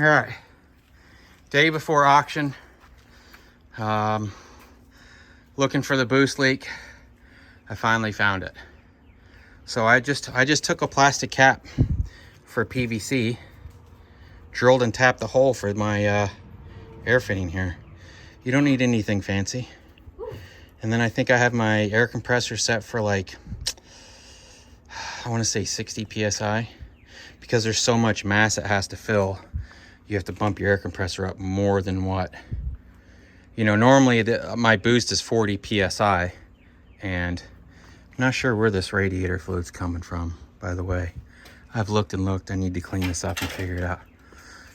All right, day before auction. Looking for the boost leak. I finally found it. So I just took a plastic cap for PVC, drilled and tapped the hole for my air fitting here. You don't need anything fancy. And then I think I have my air compressor set for like, I want to say 60 PSI. Because there's so much mass it has to fill, you have to bump your air compressor up more than what, you know, normally my boost is 40 PSI. And I'm not sure where this radiator fluid's coming from, by the way. I've looked and looked. I need to clean this up and figure it out.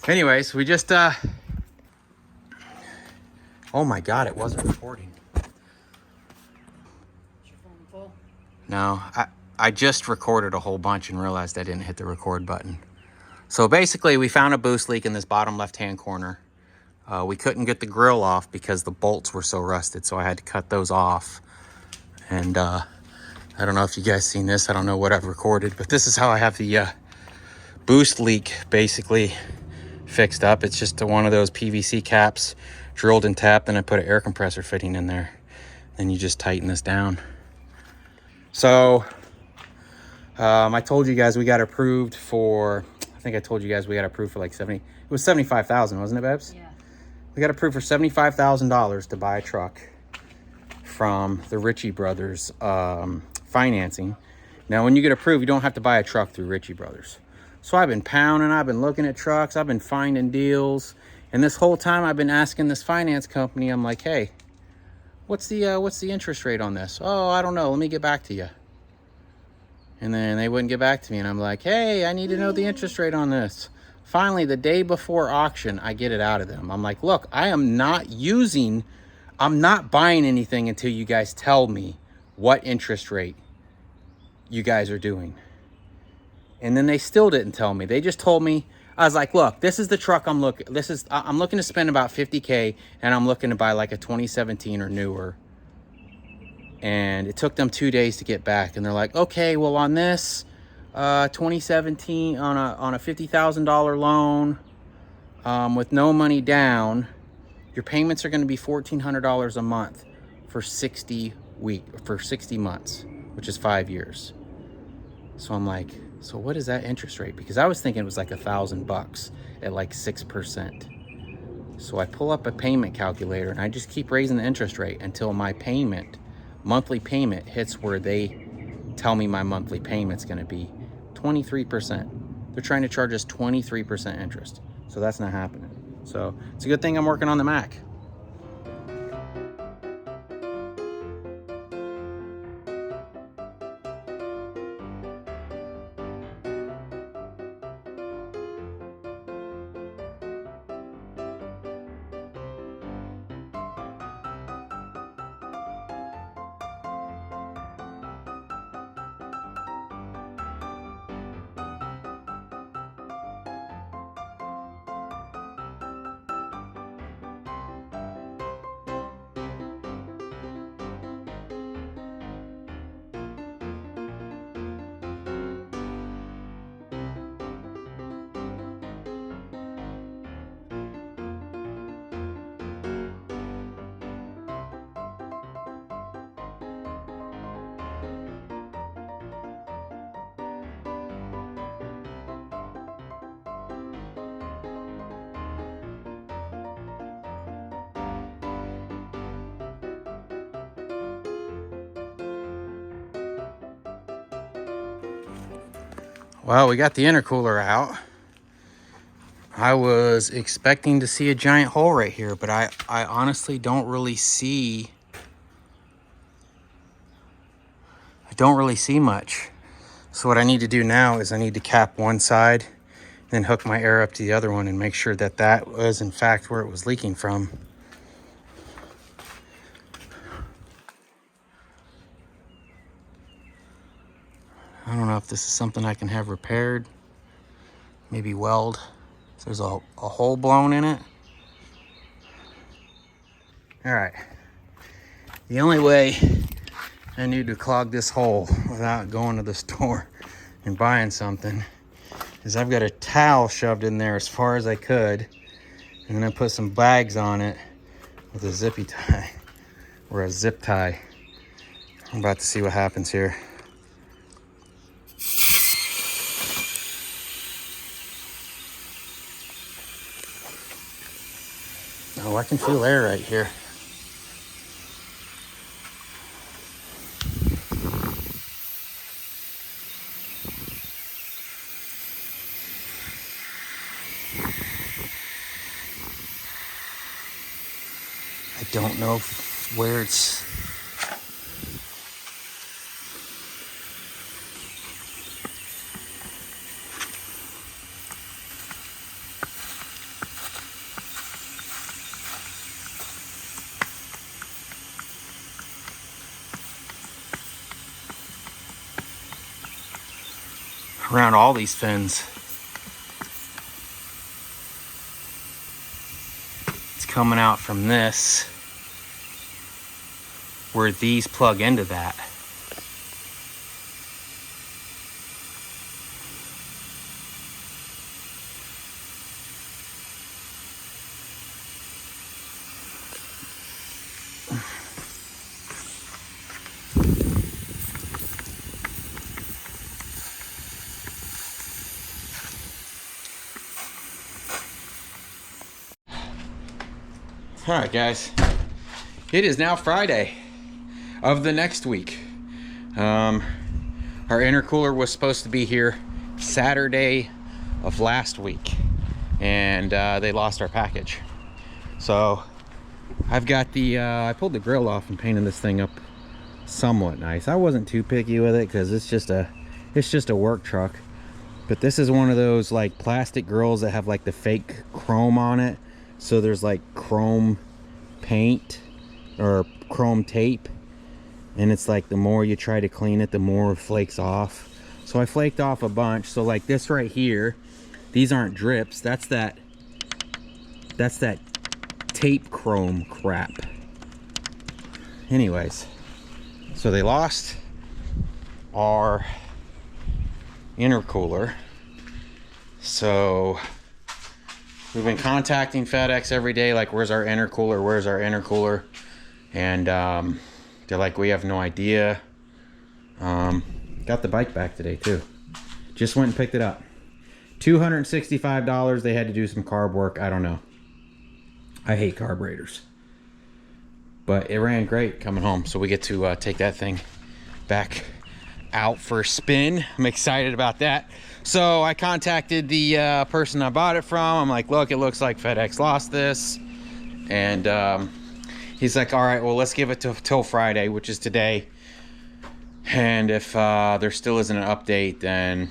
Anyways, we just, oh my God, it wasn't recording. Is your phone full? No, I just recorded a whole bunch and realized I didn't hit the record button. So basically, we found a boost leak in this bottom left-hand corner. We couldn't get the grill off because the bolts were so rusted, so I had to cut those off. And I don't know if you guys seen this. I don't know what I've recorded, but this is how I have the boost leak basically fixed up. It's just one of those PVC caps, drilled and tapped, and I put an air compressor fitting in there. Then you just tighten this down. So I told you guys we got approved for, I think I told you guys we got approved for like 70, it was 75,000, wasn't it, Babs? Yeah. We got approved for $75,000 to buy a truck from the Ritchie Brothers financing. Now, when you get approved, you don't have to buy a truck through Ritchie Brothers. So I've been pounding, I've been looking at trucks, I've been finding deals. And this whole time I've been asking this finance company, I'm like, hey, what's the interest rate on this? Oh, I don't know, let me get back to you. And then they wouldn't get back to me. And I'm like, hey, I need to know the interest rate on this. Finally, the day before auction, I get it out of them. I'm like, look, I'm not buying anything until you guys tell me what interest rate you guys are doing. And then they still didn't tell me. They just told me, I was like, look, this is the truck I'm looking to spend about 50K, and I'm looking to buy like a 2017 or newer. And it took them 2 days to get back. And they're like, okay, well, on this 2017, on a $50,000 loan with no money down, your payments are going to be $1,400 a month for 60 months, which is 5 years. So I'm like, so what is that interest rate? Because I was thinking it was like $1,000 at like 6%. So I pull up a payment calculator and I just keep raising the interest rate until my monthly payment hits where they tell me my monthly payment's going to be 23%. They're trying to charge us 23% interest. So that's not happening. So it's a good thing I'm working on the Mac. Well, we got the intercooler out. I was expecting to see a giant hole right here, but I honestly don't really see much. So what I need to do now is I need to cap one side, then hook my air up to the other one and make sure that that was in fact where it was leaking from. I don't know if this is something I can have repaired. Maybe weld. There's a hole blown in it. All right. The only way I need to clog this hole without going to the store and buying something is I've got a towel shoved in there as far as I could, and then I put some bags on it with a zippy tie or a zip tie. I'm about to see what happens here. Oh, I can feel air right here. I don't know where it's... around all these fins. It's coming out from this, where these plug into that. All right, guys, it is now Friday of the next week. Our intercooler was supposed to be here Saturday of last week, and they lost our package. So I've got the I pulled the grill off and painted this thing up somewhat nice. I wasn't too picky with it because it's just a work truck, but this is one of those like plastic grills that have like the fake chrome on it. So there's like chrome paint or chrome tape, and it's like the more you try to clean it, the more it flakes off. So I flaked off a bunch. So like this right here, these aren't drips. That's that tape chrome crap. Anyways, so they lost our intercooler. So we've been contacting FedEx every day, like, where's our intercooler? Where's our intercooler? And they're like, we have no idea. Got the bike back today too. Just went and picked it up. $265. They had to do some carb work. I don't know. I hate carburetors. But it ran great coming home. So we get to take that thing back out for a spin. I'm excited about that. So I contacted the person I bought it from. I'm like, look, it looks like FedEx lost this. And he's like, all right, well, let's give it till Friday, which is today. And if there still isn't an update, then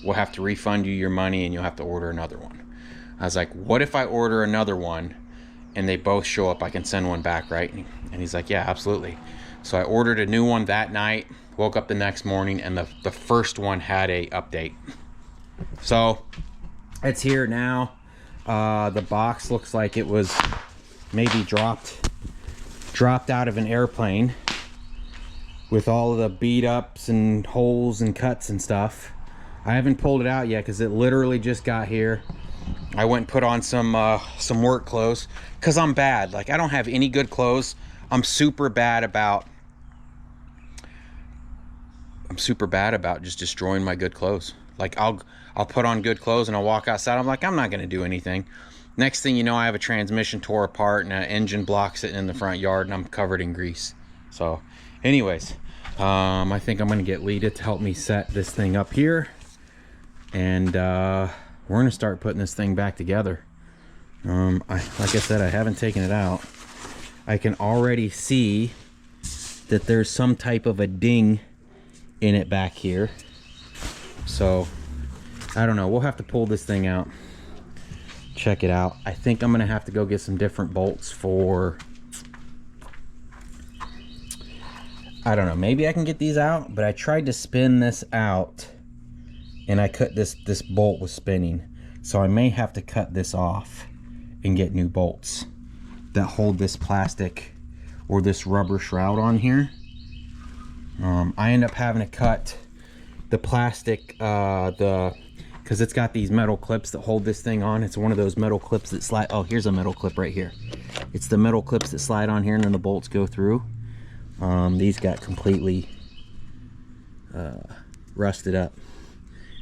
we'll have to refund you your money and you'll have to order another one. I was like, what if I order another one and they both show up? I can send one back, right? And he's like, yeah, absolutely. So I ordered a new one that night. Woke up the next morning and the first one had a update. So it's here now. The box looks like it was maybe dropped out of an airplane with all of the bead ups and holes and cuts and stuff. I haven't pulled it out yet because it literally just got here. I went and put on some work clothes because I'm bad. Like, I don't have any good clothes. I'm super bad about just destroying my good clothes. Like, I'll put on good clothes and I'll walk outside. I'm like, I'm not gonna do anything. Next thing you know, I have a transmission tore apart and an engine block sitting in the front yard and I'm covered in grease. So anyways, I think I'm gonna get Lita to help me set this thing up here, and we're gonna start putting this thing back together. Like I said, I haven't taken it out. I can already see that there's some type of a ding in it back here. So I don't know, we'll have to pull this thing out, check it out. I think I'm gonna have to go get some different bolts for, I don't know, maybe I can get these out, but I tried to spin this out and I cut this bolt was spinning, so I may have to cut this off and get new bolts that hold this plastic or this rubber shroud on here. I end up having to cut the plastic, the because it's got these metal clips that hold this thing on. It's one of those metal clips that slide. Oh, here's a metal clip right here. It's the metal clips that slide on here and then the bolts go through. These got completely rusted up.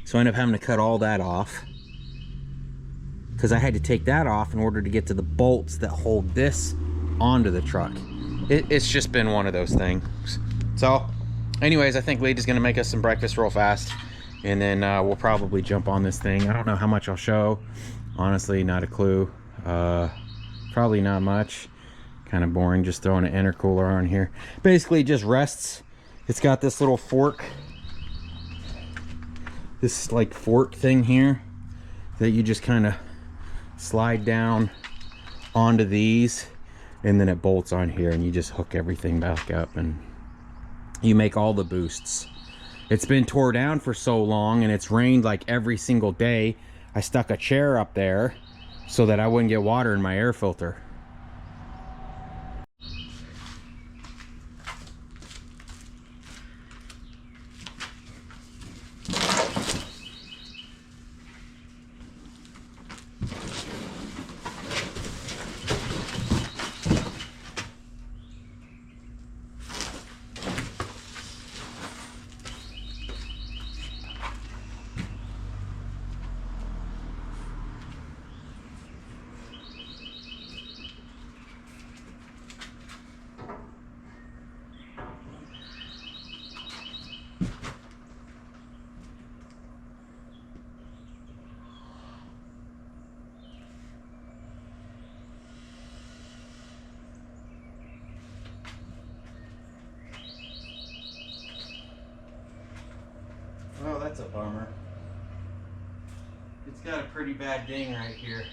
So I ended up having to cut all that off because I had to take that off in order to get to the bolts that hold this onto the truck. It's just been one of those things. So anyways, I think Lady's gonna make us some breakfast real fast, and then we'll probably jump on this thing. I don't know how much I'll show. Honestly, not a clue. Probably not much. Kind of boring, just throwing an intercooler on here. Basically, it just rests. It's got this little fork. This like fork thing here that you just kind of slide down onto these, and then it bolts on here, and you just hook everything back up, and you make all the boosts. It's been tore down for so long, and it's rained like every single day. I stuck a chair up there so that I wouldn't get water in my air filter. Oh, that's a bummer. It's got a pretty bad ding right here.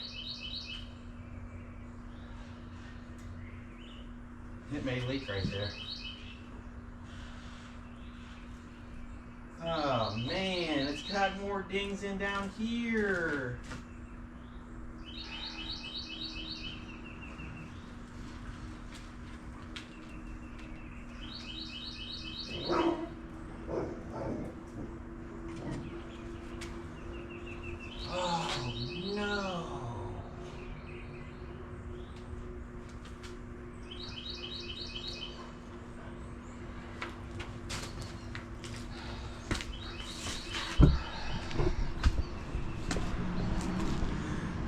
It may leak right there. Oh man, it's got more dings in down here.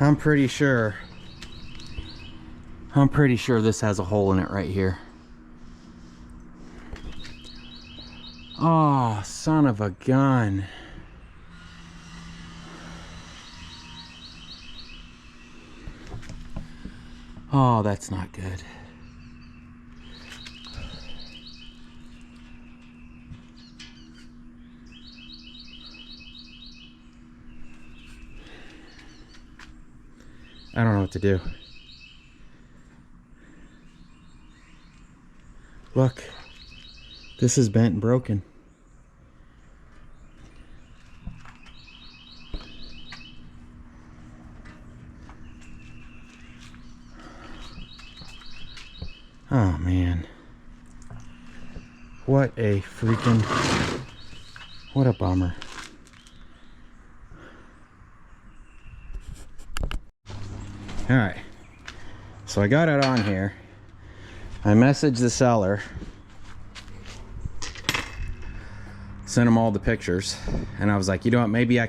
I'm pretty sure this has a hole in it right here. Oh, son of a gun. Oh, that's not good. I don't know what to do. Look, this is bent and broken. Oh man. What a freaking, what a bummer. All right, so I got it on here. I messaged the seller, sent him all the pictures, and I was like, you know what, maybe I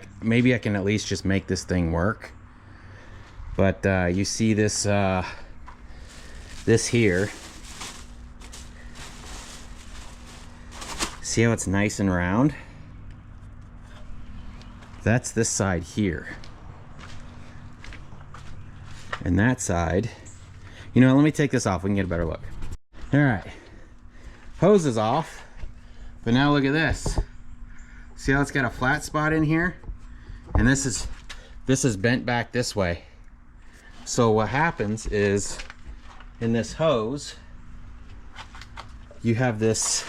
can at least just make this thing work. But you see this this here, see how it's nice and round? That's this side here. And that side, you know, let me take this off, we can get a better look. All right, hose is off, but now look at this. See how it's got a flat spot in here? And this is bent back this way. So what happens is, in this hose, you have this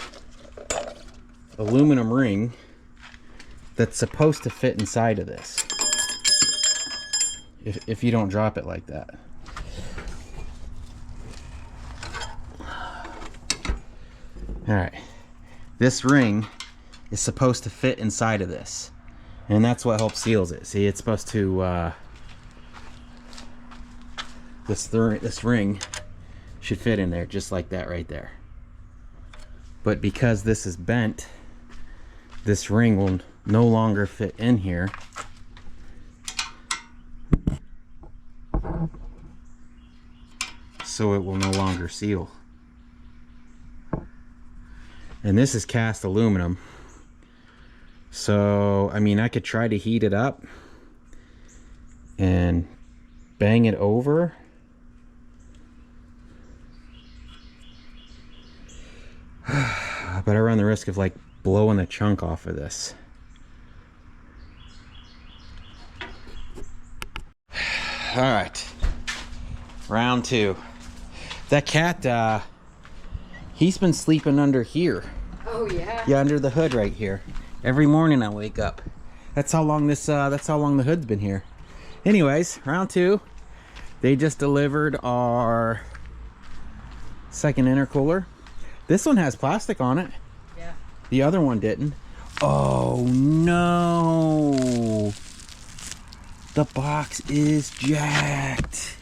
aluminum ring that's supposed to fit inside of this. If you don't drop it like that. All right, this ring is supposed to fit inside of this. And that's what helps seals it. See, it's supposed to, this ring should fit in there just like that right there. But because this is bent, this ring will no longer fit in here. So it will no longer seal. And this is cast aluminum. So, I mean, I could try to heat it up and bang it over. But I run the risk of like blowing a chunk off of this. All right, round two. That cat, he's been sleeping under here. Oh yeah? Yeah, under the hood right here. Every morning I wake up. That's how long this, that's how long the hood's been here. Anyways, round two. They just delivered our second intercooler. This one has plastic on it. Yeah. The other one didn't. Oh no! The box is jacked.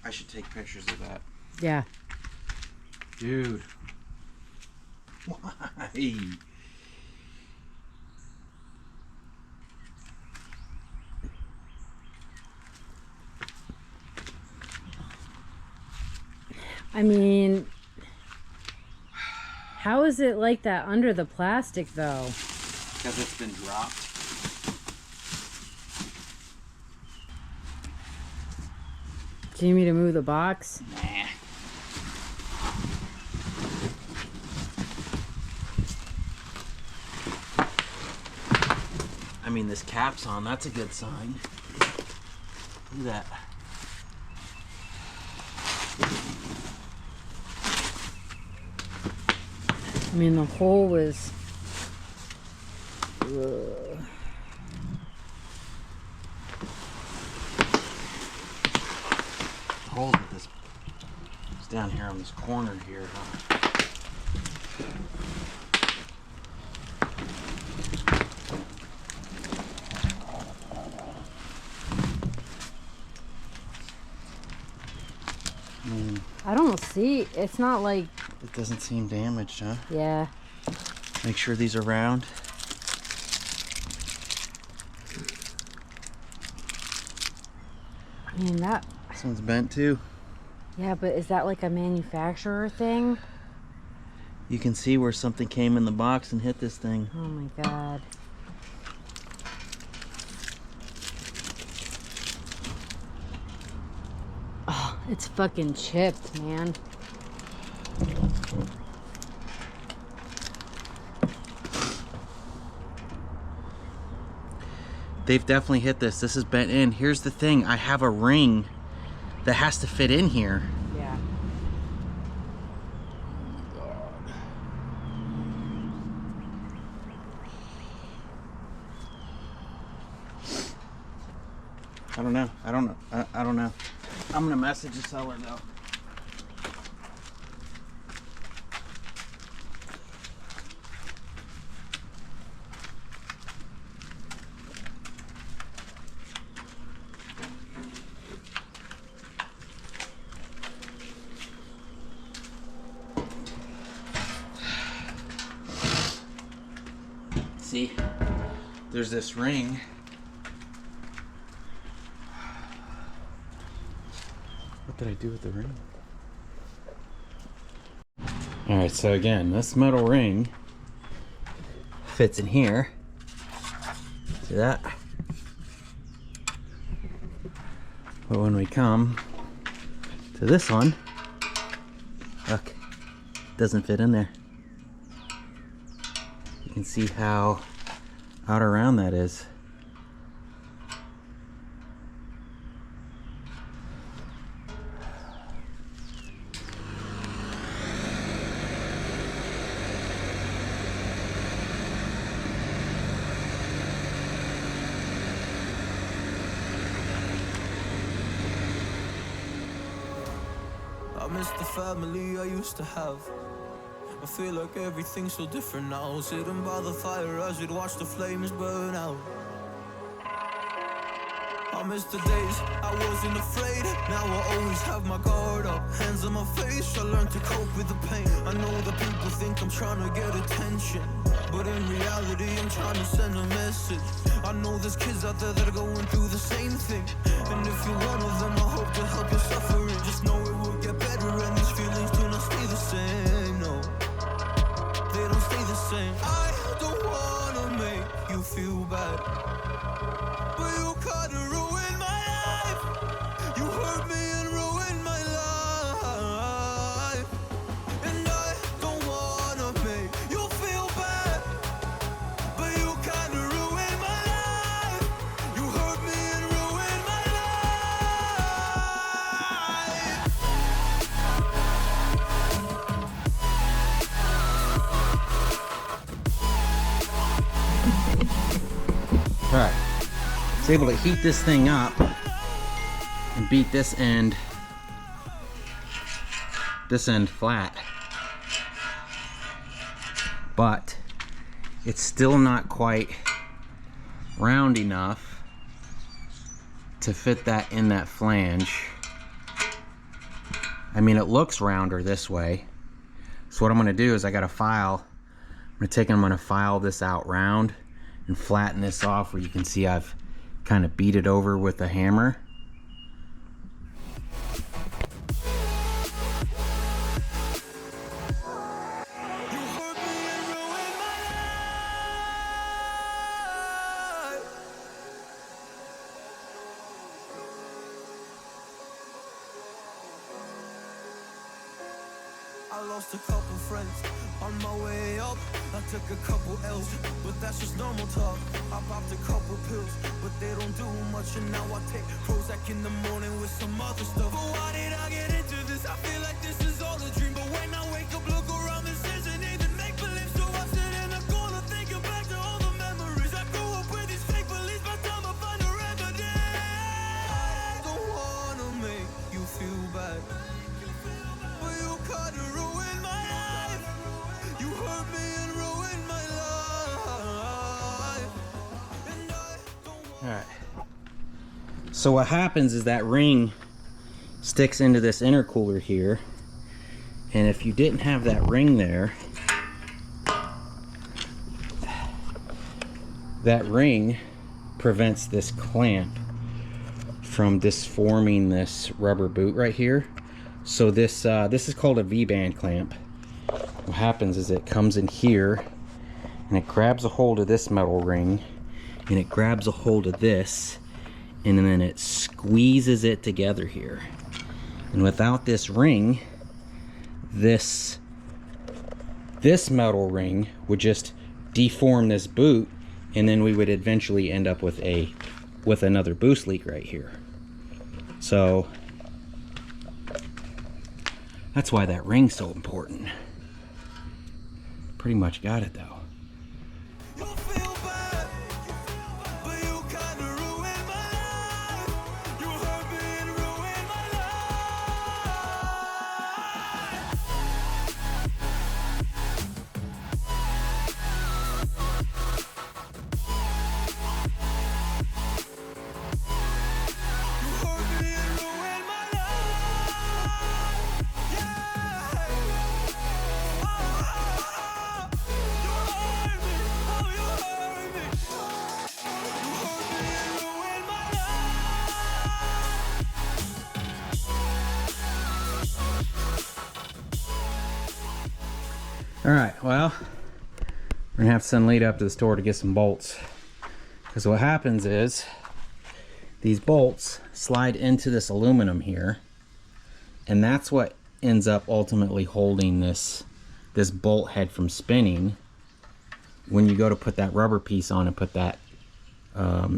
I should take pictures of that. Yeah. Dude. Why? I mean, how is it like that under the plastic though? Because it's been dropped. Do you need me to move the box? Nah. I mean, this cap's on. That's a good sign. Look at that. I mean, the hole was... Ugh. The hole with this is down here on this corner here, huh? I don't see... It's not like... It doesn't seem damaged, huh? Yeah. Make sure these are round. I mean, that... This one's bent too. Yeah, but is that like a manufacturer thing? You can see where something came in the box and hit this thing. Oh my god. Oh, it's fucking chipped, man. They've definitely hit this. This is bent in. Here's the thing. I have a ring that has to fit in here. Yeah. I don't know. I don't know. I don't know. I'm gonna message the seller though. See, there's this ring. What did I do with the ring? All right, so again, this metal ring fits in here. See that? But when we come to this one, look, it doesn't fit in there. You can see how out around that is. miss the family I used to have. I feel like everything's so different now. Sitting by the fire as we'd watch the flames burn out. I miss the days I wasn't afraid. Now I always have my guard up. Hands on my face, I learned to cope with the pain. I know that people think I'm trying to get attention, but in reality I'm trying to send a message. I know there's kids out there that are going through the same thing, and if you're one of them, I hope to help your suffering. Just know it will get better, and these feelings do not stay the same. No, they don't stay the same. I don't wanna make you feel bad, but you kinda ruined my life. You hurt me and ruined my life, and I don't wanna make you feel bad, but you kinda ruined my life. You hurt me and ruined my life. All right, it's able to heat this thing up and beat this end flat, but it's still not quite round enough to fit that in that flange. I mean, it looks rounder this way. So what I'm gonna do is I got a file. I'm gonna file this out round and flatten this off where you can see I've kind of beat it over with a hammer. You hurt me and ruined my life. I lost a couple friends on my way up. I took a couple L's, but that's just normal talk. I popped a couple pills, but they don't do much. And now I take Prozac in the morning with some other stuff. But why did I get into this? I feel like this is all a dream. But when I wake up, look around, this isn't even make believe. So I sit in the corner thinking back to all the memories. I grew up with these fake beliefs, by the time I find a remedy. I don't wanna make you feel bad, but you kinda ruined my life. You hurt me and ruined my life, and I don't want. All right. So what happens is that ring sticks into this intercooler here, and if you didn't have that ring there, that ring prevents this clamp from disforming this rubber boot right here. So this is called a V-band clamp. What happens is it comes in here and it grabs a hold of this metal ring, and it grabs a hold of this, and then it squeezes it together here. And without this ring, this metal ring would just deform this boot, and then we would eventually end up with another boost leak right here. So that's why that ring's so important. Pretty much got it though. You feel bad, but you kinda ruined my life. You hurt me and ruined my life. You hurt me and ruined my life. Yeah. Oh, you hurt me. Oh, you hurt me. You hurt me and ruined my life. All right, well, we're gonna have to send Lita up to the store to get some bolts, because what happens is these bolts slide into this aluminum here, and that's what ends up ultimately holding this bolt head from spinning when you go to put that rubber piece on and put that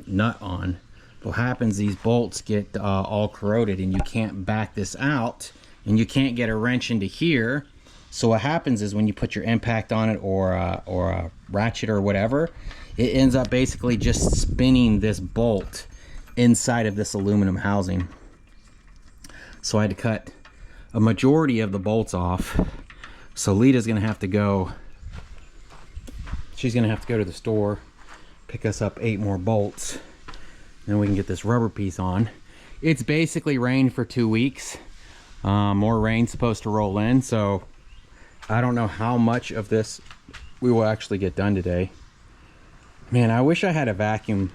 nut on. What happens, these bolts get all corroded, and you can't back this out, and you can't get a wrench into here. So what happens is when you put your impact on it, or a ratchet or whatever, it ends up basically just spinning this bolt inside of this aluminum housing. So I had to cut a majority of the bolts off. So Lita's gonna have to go, she's gonna have to go to the store, pick us up 8 more bolts, then we can get this rubber piece on. It's basically rained for 2 weeks. More rain's supposed to roll in, so I don't know how much of this we will actually get done today. Man, I wish I had a vacuum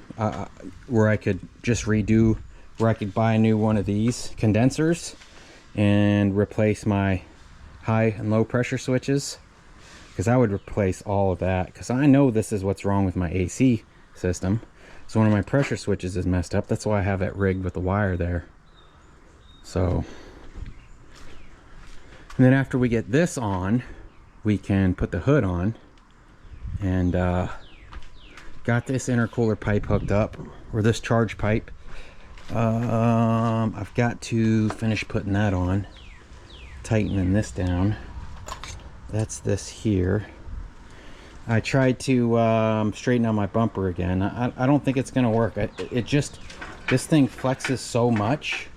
where I could just redo, where I could buy a new one of these condensers and replace my high and low pressure switches, because I would replace all of that, because I know this is what's wrong with my AC system. So one of my pressure switches is messed up. That's why I have it rigged with the wire there. So, and then after we get this on, we can put the hood on. And got this intercooler pipe hooked up, or this charge pipe. I've got to finish putting that on, tightening this down. That's this here. I tried to straighten out my bumper again. I don't think it's gonna work. It just, this thing flexes so much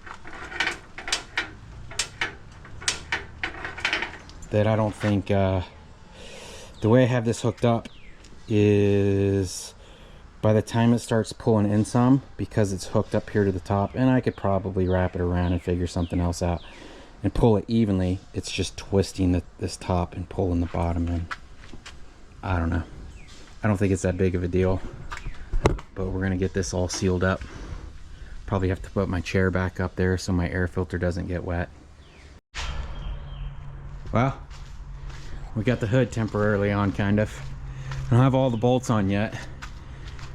that I don't think, the way I have this hooked up is by the time it starts pulling in some, because it's hooked up here to the top, and I could probably wrap it around and figure something else out and pull it evenly, it's just twisting this top and pulling the bottom in. I don't know. I don't think it's that big of a deal, but we're gonna get this all sealed up. Probably have to put my chair back up there so my air filter doesn't get wet. Well, we got the hood temporarily on, kind of. I don't have all the bolts on yet,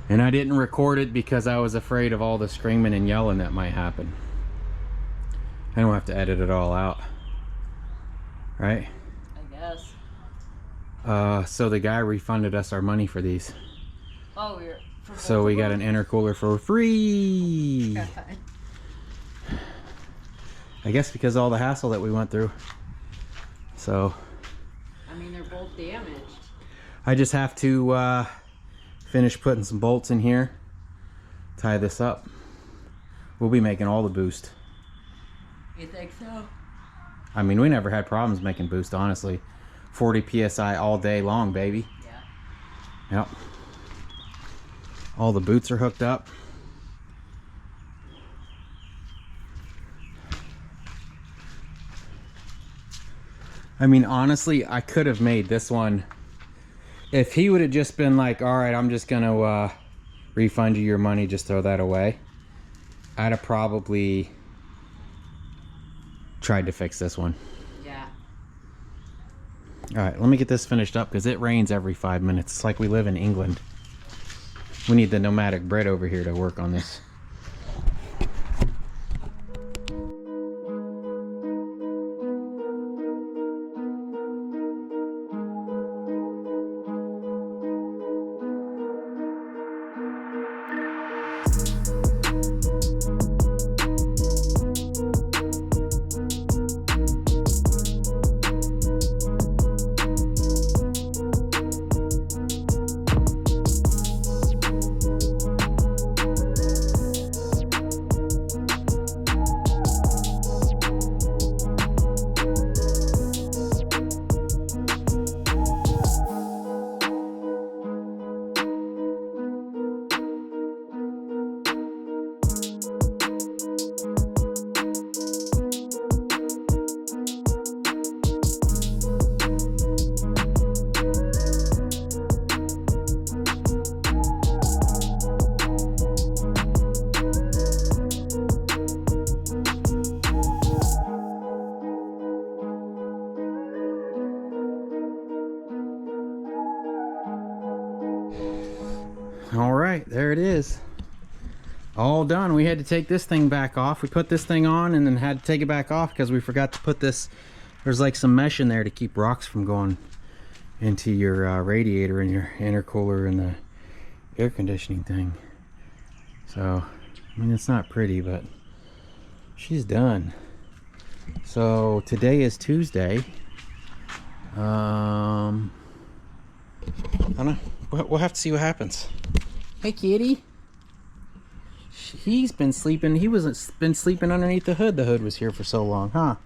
and I didn't record it because I was afraid of all the screaming and yelling that might happen. I don't have to edit it all out, right? I guess. So the guy refunded us our money for these. Oh, we're... So we got an intercooler for free. God. I guess because of all the hassle that we went through. So I mean, they're both damaged. I just have to finish putting some bolts in here, tie this up. We'll be making all the boost. You think so? I mean, we never had problems making boost, honestly. 40 psi all day long, baby. Yeah. Yep. All the boots are hooked up. I mean, honestly, I could have made this one. If he would have just been like, all right, I'm just gonna refund you your money, just throw that away, I'd have probably tried to fix this one. Yeah. All right, let me get this finished up because it rains every 5 minutes. It's like we live in England. We need the nomadic bread over here to work on this. All right, there it is. All done. We had to take this thing back off. We put this thing on and then had to take it back off because we forgot to put this. There's like some mesh in there to keep rocks from going into your radiator and your intercooler and the air conditioning thing. So, I mean, it's not pretty, but she's done. So today is Tuesday. I don't know. We'll have to see what happens. Hey, kitty. He's been sleeping. He wasn't been sleeping underneath the hood. The hood was here for so long, huh?